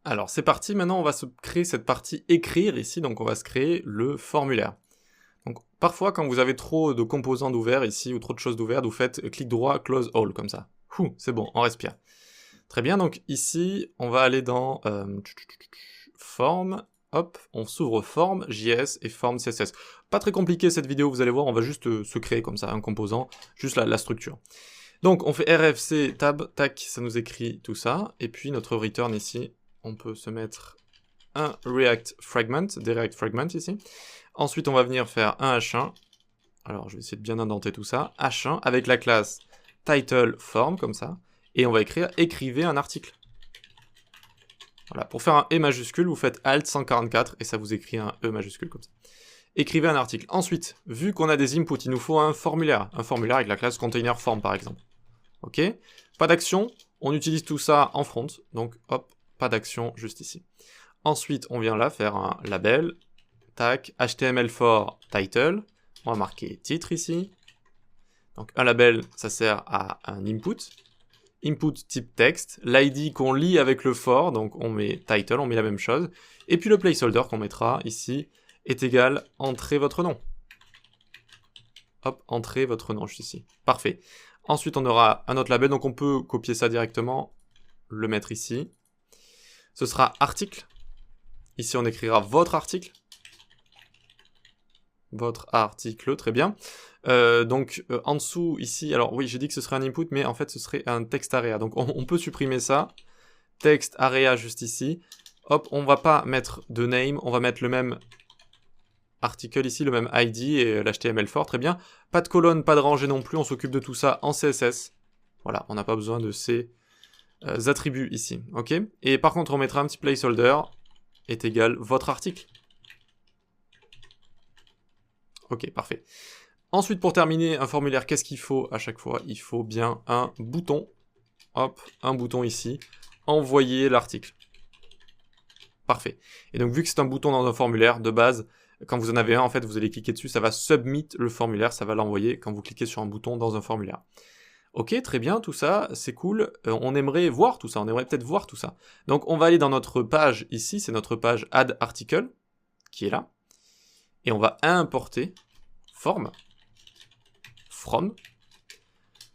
Alors c'est parti, maintenant on va se créer cette partie écrire ici, donc on va se créer le formulaire. Donc parfois quand vous avez trop de composants d'ouverts ici ou trop de choses d'ouvertes, vous faites clic droit, close all comme ça. C'est bon, on respire. Très bien, donc ici on va aller dans forme, hop, on s'ouvre forme, JS et forme CSS. Pas très compliqué cette vidéo, vous allez voir, on va juste se créer comme ça un composant, juste la structure. Donc on fait RFC tab, tac, ça nous écrit tout ça, et puis notre return ici, on peut se mettre un React Fragment, des React Fragments ici. Ensuite, on va venir faire un H1. Alors, je vais essayer de bien indenter tout ça. H1 avec la classe title form, comme ça. Et on va écrire écrivez un article. Voilà, pour faire un E majuscule, vous faites Alt 144 et ça vous écrit un E majuscule comme ça. Écrivez un article. Ensuite, vu qu'on a des inputs, il nous faut un formulaire. Un formulaire avec la classe container form, par exemple. Ok? Pas d'action, on utilise tout ça en front. Donc, hop, pas d'action juste ici. Ensuite, on vient là faire un label, tac, HTML4 title, on va marquer titre ici. Donc un label, ça sert à un input. Input type texte, l'ID qu'on lit avec le for, donc on met title, on met la même chose. Et puis le placeholder qu'on mettra ici est égal entrez votre nom. Hop, entrez votre nom juste ici. Parfait. Ensuite, on aura un autre label, donc on peut copier ça directement, le mettre ici. Ce sera article. Ici, on écrira votre article. Votre article, très bien. En dessous, ici, alors oui, j'ai dit que ce serait un input, mais en fait, ce serait un text area. Donc, on peut supprimer ça. Text area juste ici. Hop, on va pas mettre de name, on va mettre le même article ici, le même ID et l'HTML4, très bien. Pas de colonne, pas de rangée non plus, on s'occupe de tout ça en CSS. Voilà, on n'a pas besoin de ces attributs ici, ok? Et par contre, on mettra un petit placeholder est égal votre article. Ok, parfait. Ensuite, pour terminer un formulaire, qu'est-ce qu'il faut à chaque fois? Il faut bien un bouton. Hop, un bouton ici. Envoyer l'article. Parfait. Et donc, vu que c'est un bouton dans un formulaire, de base, quand vous en avez un, en fait, vous allez cliquer dessus, ça va submit le formulaire, ça va l'envoyer quand vous cliquez sur un bouton dans un formulaire. Ok, très bien, tout ça, c'est cool. On aimerait voir tout ça, on aimerait peut-être voir tout ça. Donc, on va aller dans notre page ici, c'est notre page add article, qui est là. Et on va importer form, from,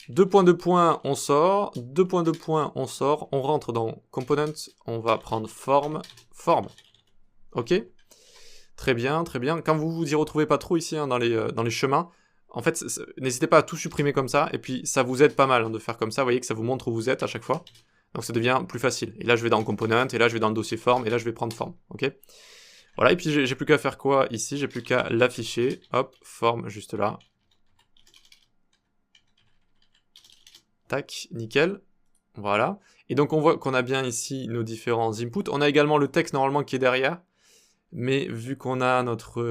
2 points, 2 points, on sort, 2 points, 2 points, on sort, on rentre dans component, on va prendre form, form. Ok? Très bien, très bien. Quand vous vous y retrouvez pas trop ici, hein, dans les chemins, en fait, n'hésitez pas à tout supprimer comme ça, et puis ça vous aide pas mal, hein, de faire comme ça, vous voyez que ça vous montre où vous êtes à chaque fois. Donc ça devient plus facile. Et là, je vais dans component, et là, je vais dans le dossier form, et là, je vais prendre form. Ok? Voilà, et puis j'ai plus qu'à faire quoi ici? J'ai plus qu'à l'afficher. Hop, forme juste là. Tac, nickel. Voilà. Et donc on voit qu'on a bien ici nos différents inputs. On a également le texte normalement qui est derrière. Mais vu qu'on a notre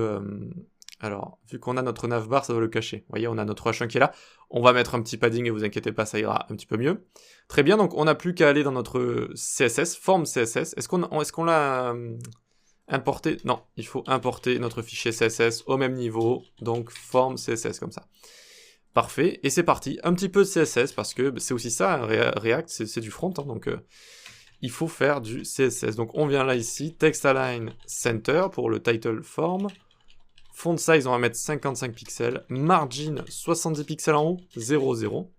navbar, ça doit le cacher. Vous voyez, on a notre H1 qui est là. On va mettre un petit padding et vous inquiétez pas, ça ira un petit peu mieux. Très bien, donc on n'a plus qu'à aller dans notre CSS, forme CSS. Est-ce qu'on l'a importé? Non, il faut importer notre fichier CSS au même niveau, donc forme CSS comme ça. Parfait, et c'est parti. Un petit peu de CSS, parce que c'est aussi ça, React, c'est du front, hein, donc il faut faire du CSS. Donc on vient là ici, text align center pour le title form. Font size, on va mettre 55 pixels. Margin, 70 pixels en haut, 0, 0.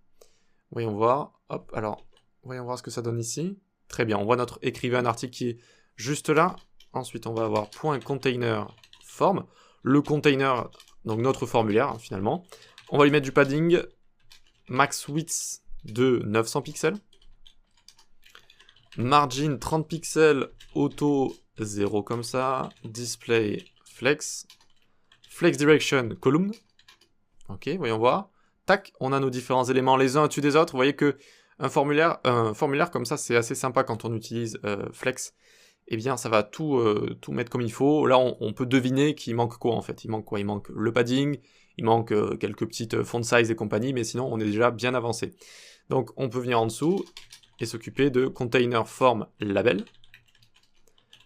Voyons voir, hop, alors, voyons voir ce que ça donne ici. Très bien, on voit notre écrivain un article qui est juste là. Ensuite, on va avoir point container form. Le container, donc notre formulaire, hein, finalement. On va lui mettre du padding, max width de 900 pixels. Margin 30 pixels, auto 0 comme ça. Display flex. Flex direction column. Ok, voyons voir. Tac, on a nos différents éléments les uns au-dessus des autres. Vous voyez que un formulaire comme ça, c'est assez sympa quand on utilise flex. Eh bien, ça va tout mettre comme il faut. Là, on peut deviner qu'il manque quoi en fait. Il manque quoi? Il manque le padding. Il manque quelques petites font size et compagnie, mais sinon on est déjà bien avancé. Donc on peut venir en dessous et s'occuper de container form label.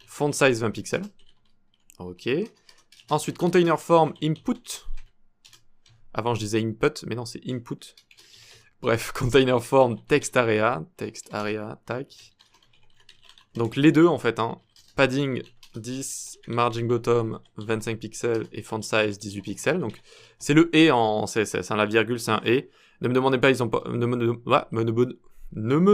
Font size 20 pixels. Ok. Ensuite container form input. Avant je disais input, mais non c'est input. Bref, container form text area, tac. Donc les deux en fait, hein, padding 10, margin bottom 25 pixels et font size 18 pixels. Donc c'est le et en CSS, hein, la virgule c'est un et. Ne me demandez pas, ils ont pas, ne me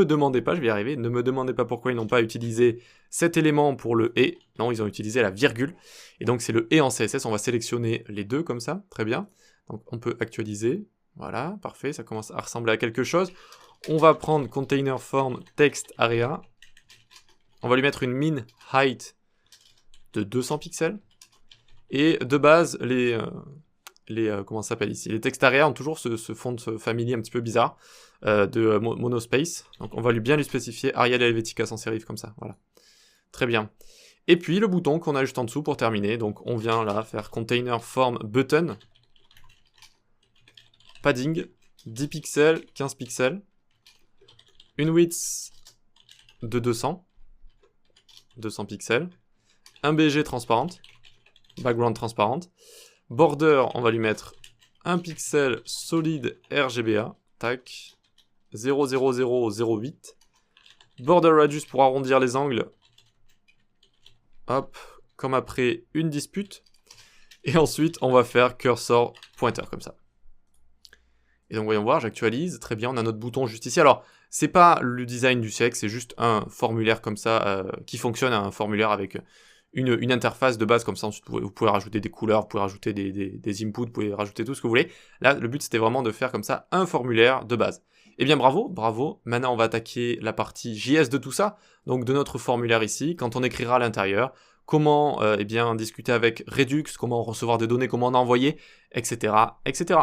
demandez pas, je vais y arriver, ne me demandez pas pourquoi ils n'ont pas utilisé cet élément pour le et. Non, ils ont utilisé la virgule. Et donc c'est le et en CSS, on va sélectionner les deux comme ça, très bien. Donc on peut actualiser, voilà, parfait, ça commence à ressembler à quelque chose. On va prendre container form text area. On va lui mettre une min height de 200 pixels. Et de base, comment ça s'appelle ici, les text area ont toujours ce font family un petit peu bizarre de monospace. Donc on va bien lui spécifier Arial Helvetica sans serif comme ça, voilà. Très bien. Et puis le bouton qu'on a juste en dessous pour terminer. Donc on vient là faire container form button. Padding 10 pixels, 15 pixels. Une width de 200 pixels. Un BG transparente. Background transparente. Border, on va lui mettre un pixel solide RGBA. Tac. 00008. Border radius pour arrondir les angles. Hop. Comme après une dispute. Et ensuite, on va faire cursor pointer comme ça. Et donc, voyons voir, j'actualise. Très bien, on a notre bouton juste ici. Alors, c'est pas le design du siècle, c'est juste un formulaire comme ça qui fonctionne, un formulaire avec une interface de base comme ça. Ensuite, vous pouvez rajouter des couleurs, vous pouvez rajouter des inputs, vous pouvez rajouter tout ce que vous voulez. Là, le but, c'était vraiment de faire comme ça un formulaire de base. Eh bien, bravo, bravo. Maintenant, on va attaquer la partie JS de tout ça, donc de notre formulaire ici, quand on écrira à l'intérieur, comment eh bien, discuter avec Redux, comment recevoir des données, comment en envoyer, etc., etc.